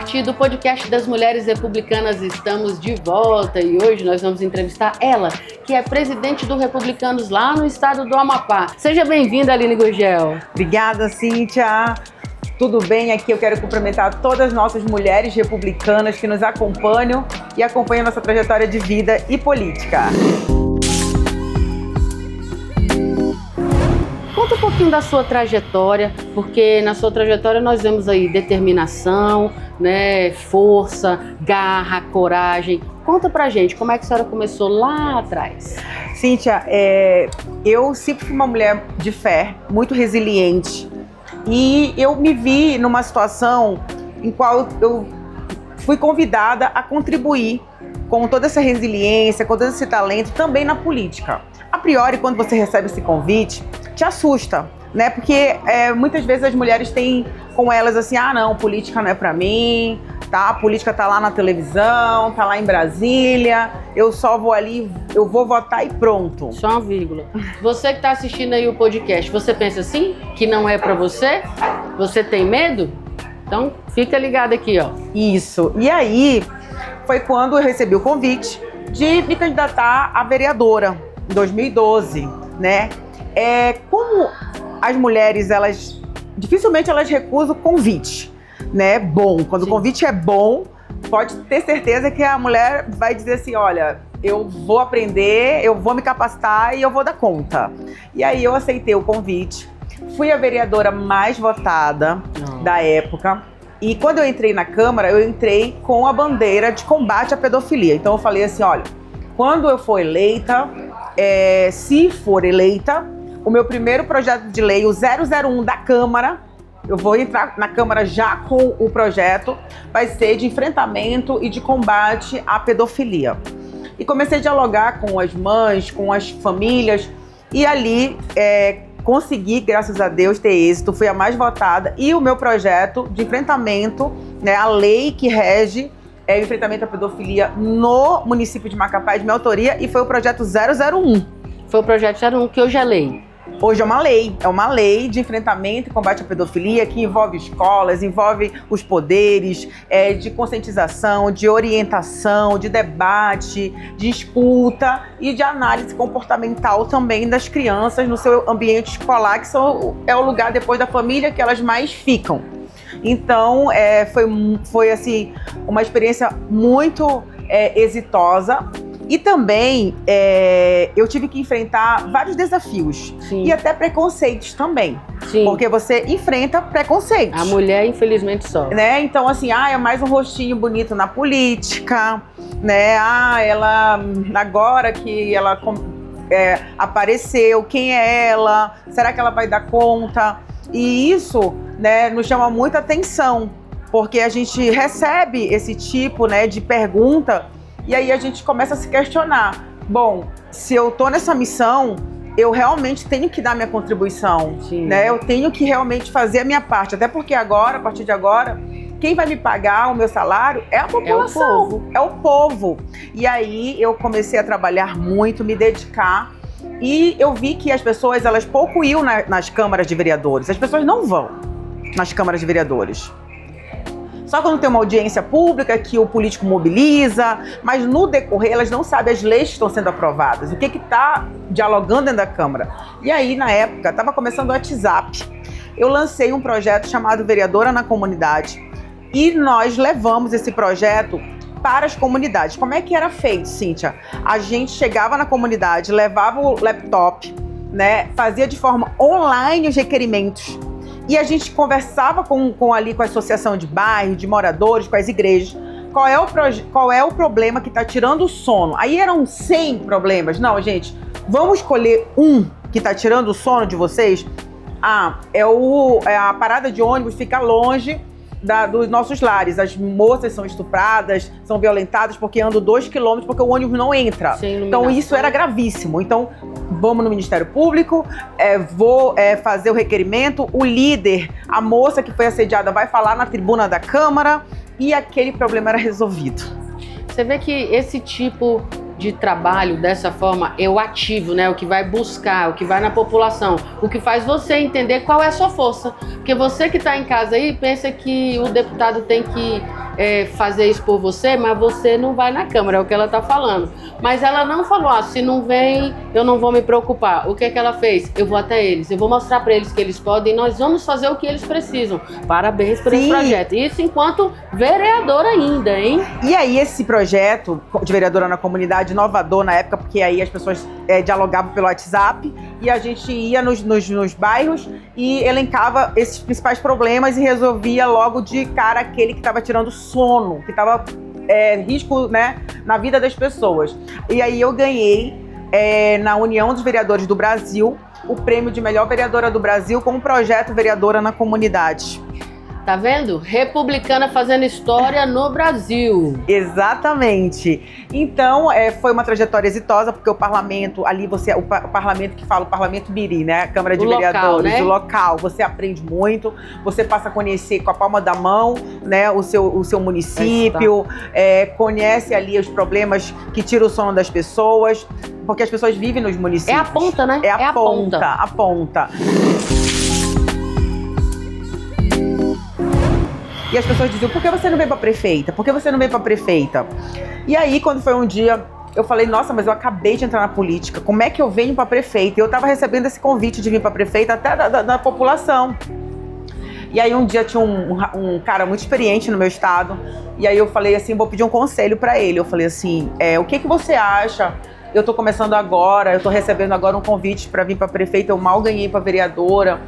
parte do podcast das Mulheres Republicanas. Estamos de volta e hoje nós vamos entrevistar ela, que é presidente do Republicanos lá no estado do Amapá. Seja bem-vinda, Aline Gurgel. Obrigada, Cíntia. Tudo bem? Aqui eu quero cumprimentar todas as nossas mulheres republicanas que nos acompanham e acompanham nossa trajetória de vida e política. Conta um pouquinho da sua trajetória, porque na sua trajetória nós vemos aí determinação, né, força, garra, coragem. Conta pra gente como é que a senhora começou lá atrás. Cíntia, eu sempre fui uma mulher de fé, muito resiliente. E eu me vi numa situação em qual eu fui convidada a contribuir com toda essa resiliência, com todo esse talento também na política. A priori, quando você recebe esse convite, te assusta, né? Porque muitas vezes as mulheres têm com elas assim, não, política não é pra mim, tá? A política tá lá na televisão, tá lá em Brasília, eu só vou ali, eu vou votar e pronto. Só uma vírgula. Você que tá assistindo aí o podcast, você pensa assim? Que não é pra você? Você tem medo? Então fica ligado aqui, ó. Isso. E aí foi quando eu recebi o convite de me candidatar a vereadora em 2012, né? Como as mulheres, dificilmente elas recusam o convite, né? Bom, quando Sim. O convite é bom, pode ter certeza que a mulher vai dizer assim, olha, eu vou aprender, eu vou me capacitar e eu vou dar conta. E aí eu aceitei o convite, fui a vereadora mais votada da época. E quando eu entrei na Câmara, eu entrei com a bandeira de combate à pedofilia. Então eu falei assim, olha, quando eu for eleita, se for eleita, o meu primeiro projeto de lei, o 001 da Câmara, eu vou entrar na Câmara já com o projeto, vai ser de enfrentamento e de combate à pedofilia. E comecei a dialogar com as mães, com as famílias, e ali consegui, graças a Deus, ter êxito, fui a mais votada, e o meu projeto de enfrentamento, né, a lei que rege o enfrentamento à pedofilia no município de Macapá, de minha autoria, e foi o projeto 001. Foi o projeto 001, que hoje é lei. Hoje é uma lei de enfrentamento e combate à pedofilia que envolve escolas, envolve os poderes, de conscientização, de orientação, de debate, de escuta e de análise comportamental também das crianças no seu ambiente escolar, que é o lugar depois da família que elas mais ficam. Então, foi assim, uma experiência muito exitosa. E também eu tive que enfrentar vários desafios. Sim. E até preconceitos também. Sim. Porque você enfrenta preconceitos. A mulher, infelizmente, sofre. Né? Então, assim, é mais um rostinho bonito na política, né? Ela, agora que ela apareceu, quem é ela? Será que ela vai dar conta? E isso, né, nos chama muita atenção, porque a gente recebe esse tipo, né, de pergunta. E aí a gente começa a se questionar. Bom, se eu tô nessa missão, eu realmente tenho que dar minha contribuição, né? Eu tenho que realmente fazer a minha parte. Até porque agora, a partir de agora, quem vai me pagar o meu salário é a população, é o povo. E aí eu comecei a trabalhar muito, me dedicar. E eu vi que as pessoas, elas pouco iam nas câmaras de vereadores. As pessoas não vão nas câmaras de vereadores. Só quando tem uma audiência pública que o político mobiliza, mas no decorrer elas não sabem as leis que estão sendo aprovadas, o que está dialogando dentro da Câmara. E aí, na época, estava começando o WhatsApp. Eu lancei um projeto chamado Vereadora na Comunidade e nós levamos esse projeto para as comunidades. Como é que era feito, Cíntia? A gente chegava na comunidade, levava o laptop, né, fazia de forma online os requerimentos. E a gente conversava com a associação de bairro, de moradores, com as igrejas. Qual é o problema que está tirando o sono? Aí eram 100 problemas. Não, gente, vamos escolher um que está tirando o sono de vocês? A parada de ônibus fica longe dos nossos lares. As moças são estupradas, são violentadas porque andam 2 quilômetros porque o ônibus não entra. Então isso era gravíssimo. Então vamos no Ministério Público, vou fazer o requerimento, o líder, a moça que foi assediada vai falar na tribuna da Câmara e aquele problema era resolvido. Você vê que esse tipo de trabalho dessa forma é o ativo, né? O que vai buscar, o que vai na população, o que faz você entender qual é a sua força. Porque você que está em casa aí pensa que o deputado tem que fazer isso por você, mas você não vai na Câmara, é o que ela está falando. Mas ela não falou, se não vem, eu não vou me preocupar. O que é que ela fez? Eu vou até eles, eu vou mostrar para eles que eles podem, nós vamos fazer o que eles precisam. Parabéns por esse projeto. Isso enquanto vereadora ainda, hein? E aí esse projeto de vereadora na comunidade, inovador na época, porque aí as pessoas dialogavam pelo WhatsApp e a gente ia nos bairros e elencava esses principais problemas e resolvia logo de cara aquele que estava tirando sono, que estava risco, né, na vida das pessoas. E aí eu ganhei na União dos Vereadores do Brasil o prêmio de melhor vereadora do Brasil com o projeto Vereadora na Comunidade. Tá vendo? Republicana fazendo história no Brasil. Exatamente. Então, foi uma trajetória exitosa, porque o parlamento, ali o parlamento que fala, o parlamento Biri, né? A Câmara de Vereadores, né? O local, você aprende muito, você passa a conhecer com a palma da mão, né, o seu município, conhece ali os problemas que tiram o sono das pessoas, porque as pessoas vivem nos municípios. É a ponta, né? É a ponta. E as pessoas diziam, por que você não veio pra prefeita? Por que você não veio pra prefeita? E aí, quando foi um dia, eu falei, nossa, mas eu acabei de entrar na política, como é que eu venho pra prefeita? E eu tava recebendo esse convite de vir pra prefeita até da população. E aí um dia tinha um cara muito experiente no meu estado, e aí eu falei assim, vou pedir um conselho pra ele. Eu falei assim, o que você acha? Eu tô começando agora, eu tô recebendo agora um convite pra vir pra prefeita, eu mal ganhei pra vereadora.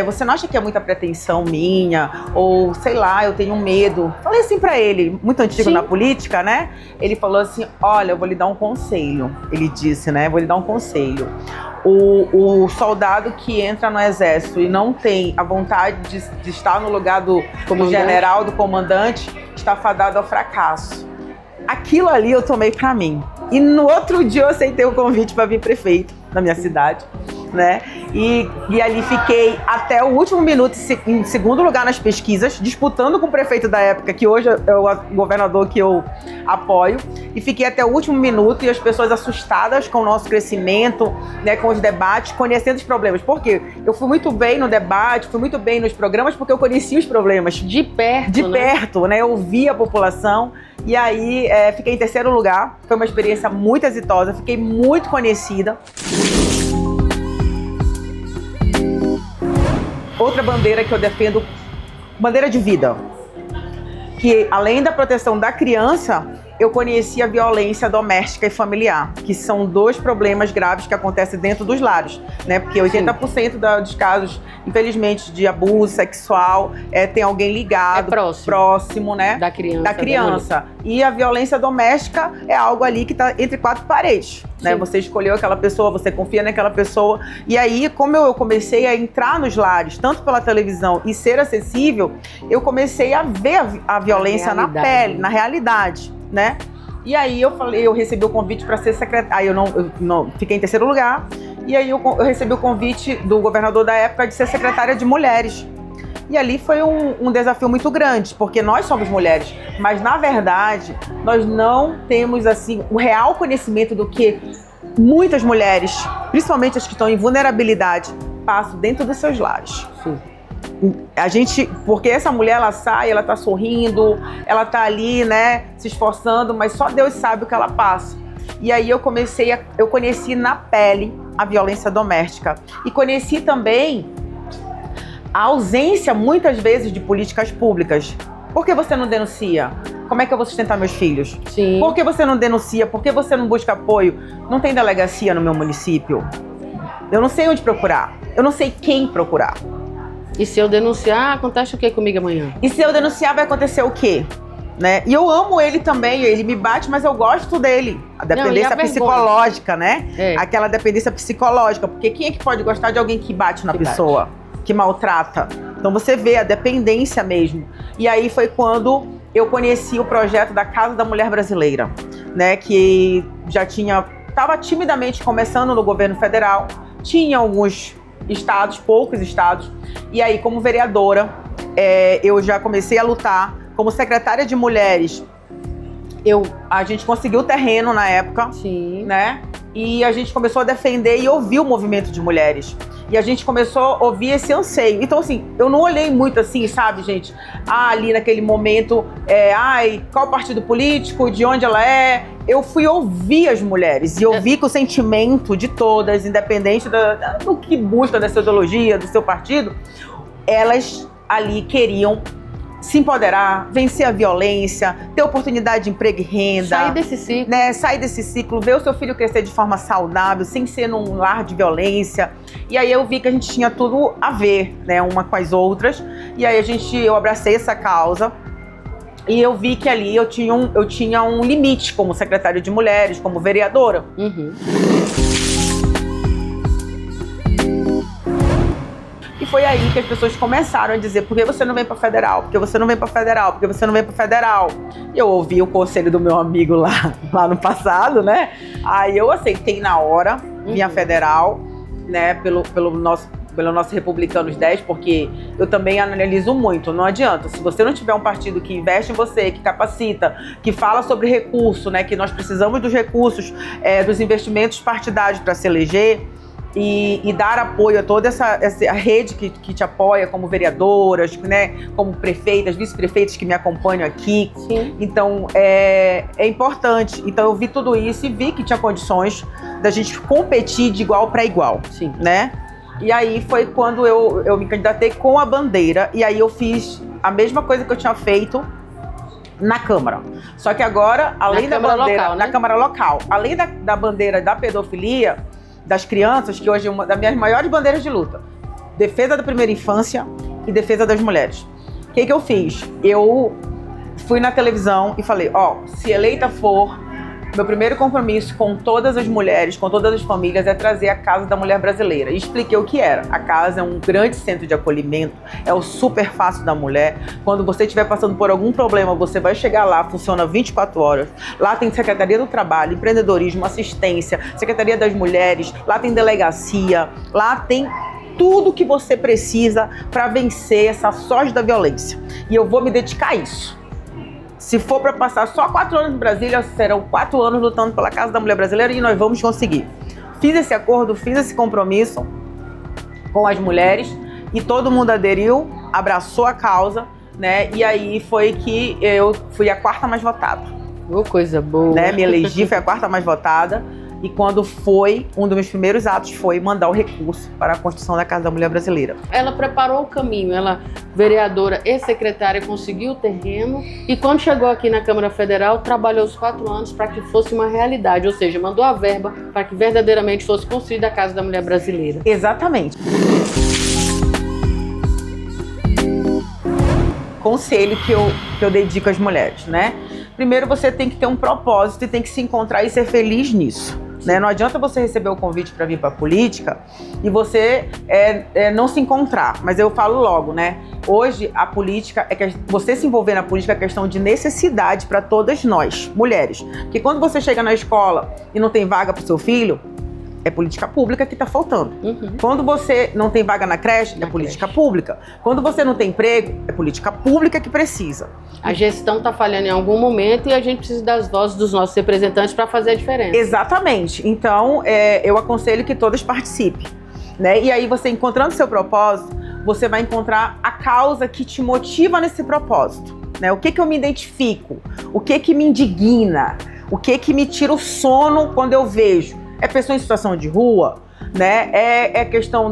Você não acha que é muita pretensão minha? Ou, sei lá, eu tenho medo. Falei assim pra ele, muito antigo na política, né? Ele falou assim, olha, eu vou lhe dar um conselho. Ele disse, né? Vou lhe dar um conselho. O soldado que entra no exército e não tem a vontade de estar no lugar do general, do comandante, está fadado ao fracasso. Aquilo ali eu tomei pra mim. E no outro dia eu aceitei o convite para vir prefeito na minha cidade, né? E ali fiquei até o último minuto em segundo lugar nas pesquisas, disputando com o prefeito da época, que hoje é o governador que eu apoio. E fiquei até o último minuto e as pessoas assustadas com o nosso crescimento, né, com os debates, conhecendo os problemas. Por quê? Eu fui muito bem no debate, fui muito bem nos programas, porque eu conhecia os problemas. De perto, De perto, né? Eu ouvia a população. E aí, fiquei em terceiro lugar. Foi uma experiência muito exitosa, fiquei muito conhecida. Outra bandeira que eu defendo, bandeira de vida, que além da proteção da criança, eu conheci a violência doméstica e familiar, que são dois problemas graves que acontecem dentro dos lares, né? Porque 80% dos casos, infelizmente, de abuso sexual tem alguém ligado, próximo, né? Da criança. Da criança. E a violência doméstica é algo ali que está entre quatro paredes, né? Você escolheu aquela pessoa, você confia naquela pessoa. E aí, como eu comecei a entrar nos lares, tanto pela televisão e ser acessível, eu comecei a ver a violência na pele, na realidade, né? E aí eu recebi o convite para ser secretária. Aí eu não fiquei em terceiro lugar. E aí eu recebi o convite do governador da época de ser secretária de mulheres. E ali foi um desafio muito grande, porque nós somos mulheres, mas na verdade nós não temos assim o real conhecimento do que muitas mulheres, principalmente as que estão em vulnerabilidade, passam dentro dos seus lares. Sim. Porque essa mulher, ela sai, ela tá sorrindo, ela tá ali, né, se esforçando, mas só Deus sabe o que ela passa. E aí eu conheci na pele a violência doméstica e conheci também a ausência, muitas vezes, de políticas públicas. Por que você não denuncia? Como é que eu vou sustentar meus filhos? Sim. Por que você não denuncia? Por que você não busca apoio? Não tem delegacia no meu município? Eu não sei onde procurar. Eu não sei quem procurar. E se eu denunciar, acontece o que comigo amanhã? E se eu denunciar, vai acontecer o quê? Né? E eu amo ele também, ele me bate, mas eu gosto dele. A dependência psicológica, né? Aquela dependência psicológica. Porque quem é que pode gostar de alguém que bate na pessoa? Que maltrata? Então você vê a dependência mesmo. E aí foi quando eu conheci o projeto da Casa da Mulher Brasileira, né? Que já estava timidamente começando no governo federal. Tinha alguns estados, poucos estados. E aí, como vereadora, eu já comecei a lutar. Como secretária de mulheres, a gente conseguiu o terreno na época. Sim. Né? E a gente começou a defender e ouvir o movimento de mulheres. E a gente começou a ouvir esse anseio. Então, assim, eu não olhei muito assim, sabe, gente? Ali naquele momento, qual partido político, de onde ela é. Eu fui ouvir as mulheres e eu vi que o sentimento de todas, independente do que busca, da sua ideologia, do seu partido, elas ali queriam se empoderar, vencer a violência, ter oportunidade de emprego e renda. Sair desse ciclo. Né? Sair desse ciclo, ver o seu filho crescer de forma saudável, sem ser num lar de violência. E aí eu vi que a gente tinha tudo a ver, né, uma com as outras. E aí eu abracei essa causa. E eu vi que ali eu tinha um limite como secretária de mulheres, como vereadora. Uhum. E foi aí que as pessoas começaram a dizer: por que você não vem pra federal? Por que você não vem pra federal? Por que você não vem pra federal? E eu ouvi o conselho do meu amigo lá no passado, né? Aí eu aceitei na hora, vim à federal, né? Pelo nosso Republicanos 10, porque eu também analiso muito, não adianta. Se você não tiver um partido que investe em você, que capacita, que fala sobre recurso, né? Que nós precisamos dos recursos, dos investimentos partidários para se eleger, e dar apoio a toda essa rede que te apoia, como vereadoras, né, como prefeitas, vice-prefeitos que me acompanham aqui. Sim. Então, é importante. Então, eu vi tudo isso e vi que tinha condições da gente competir de igual para igual. Sim. Né? E aí foi quando eu me candidatei com a bandeira, e aí eu fiz a mesma coisa que eu tinha feito na Câmara. Só que agora, além da bandeira local, né? na Câmara local, além da bandeira da pedofilia, das crianças, que hoje é uma das minhas maiores bandeiras de luta, defesa da primeira infância e defesa das mulheres. O que eu fiz? Eu fui na televisão e falei: se eleita for, meu primeiro compromisso com todas as mulheres, com todas as famílias, é trazer a Casa da Mulher Brasileira. E expliquei o que era. A casa é um grande centro de acolhimento, é o super fácil da mulher. Quando você estiver passando por algum problema, você vai chegar lá, funciona 24 horas. Lá tem Secretaria do Trabalho, empreendedorismo, assistência, Secretaria das Mulheres, lá tem delegacia, lá tem tudo que você precisa para vencer essa sorte da violência. E eu vou me dedicar a isso. Se for para passar só 4 anos em Brasília, serão 4 anos lutando pela Casa da Mulher Brasileira, e nós vamos conseguir. Fiz esse acordo, fiz esse compromisso com as mulheres e todo mundo aderiu, abraçou a causa, né? E aí foi que eu fui a 4ª mais votada. Coisa boa. Né? Me elegi, fui a 4ª mais votada. E quando um dos meus primeiros atos foi mandar o recurso para a construção da Casa da Mulher Brasileira. Ela preparou o caminho, ela, vereadora e secretária, conseguiu o terreno, e quando chegou aqui na Câmara Federal, trabalhou os 4 anos para que fosse uma realidade, ou seja, mandou a verba para que verdadeiramente fosse construída a Casa da Mulher Brasileira. Exatamente. Conselho que eu dedico às mulheres, né? Primeiro, você tem que ter um propósito e tem que se encontrar e ser feliz nisso. Né? Não adianta você receber o convite para vir para a política e você não se encontrar. Mas eu falo logo, né? Hoje, a política, você se envolver na política é questão de necessidade para todas nós, mulheres. Porque quando você chega na escola e não tem vaga para o seu filho, é política pública que está faltando. Uhum. Quando você não tem vaga na creche, é política pública. Quando você não tem emprego, é política pública que precisa. A gestão está falhando em algum momento e a gente precisa das vozes dos nossos representantes para fazer a diferença. Exatamente. Então, eu aconselho que todas participem. Né? E aí, você encontrando seu propósito, você vai encontrar a causa que te motiva nesse propósito. Né? O que eu me identifico? O que me indigna? O que me tira o sono quando eu vejo? É pessoa em situação de rua, né? É questão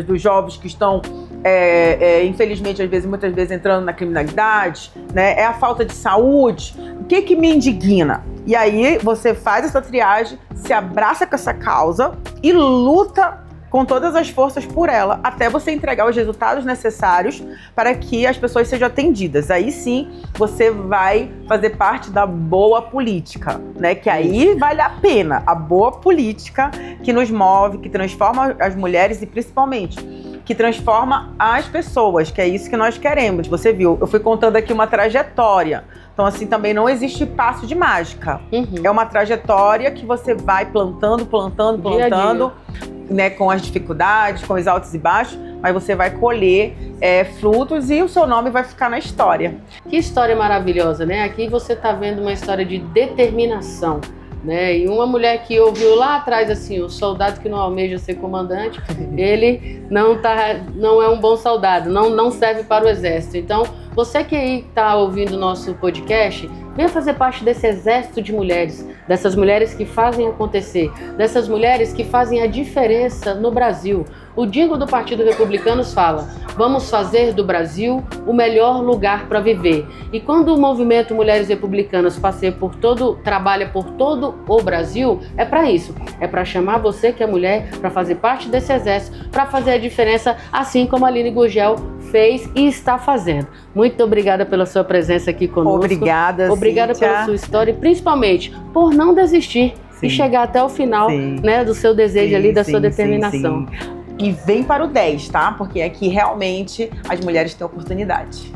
dos jovens que estão, infelizmente, muitas vezes entrando na criminalidade, né? É a falta de saúde. O que me indigna? E aí você faz essa triagem, se abraça com essa causa e luta com todas as forças por ela, até você entregar os resultados necessários para que as pessoas sejam atendidas. Aí sim, você vai fazer parte da boa política, né? Que aí vale a pena. A boa política que nos move, que transforma as mulheres e principalmente que transforma as pessoas, que é isso que nós queremos. Você viu, eu fui contando aqui uma trajetória. Então, assim, também não existe passo de mágica. Uhum. É uma trajetória que você vai plantando, dia a dia. Né, com as dificuldades, com os altos e baixos, mas você vai colher frutos e o seu nome vai ficar na história. Que história maravilhosa, né? Aqui você está vendo uma história de determinação. né? E uma mulher que ouviu lá atrás assim, o soldado que não almeja ser comandante, ele não é um bom soldado, não serve para o exército. Então, você que aí está ouvindo o nosso podcast, venha fazer parte desse exército de mulheres, dessas mulheres que fazem acontecer, dessas mulheres que fazem a diferença no Brasil. O jingle do Partido Republicano fala: vamos fazer do Brasil o melhor lugar para viver. E quando o movimento Mulheres Republicanas trabalha por todo o Brasil, é para isso. É para chamar você que é mulher, para fazer parte desse exército, para fazer a diferença, assim como a Aline Gurgel fez e está fazendo. Muito obrigada pela sua presença aqui conosco. Obrigada, Obrigada Cíntia, pela sua história e principalmente por não desistir e chegar até o final, né, do seu desejo ali, da sua determinação. Sim. E vem para o 10, tá? Porque aqui realmente as mulheres têm oportunidade.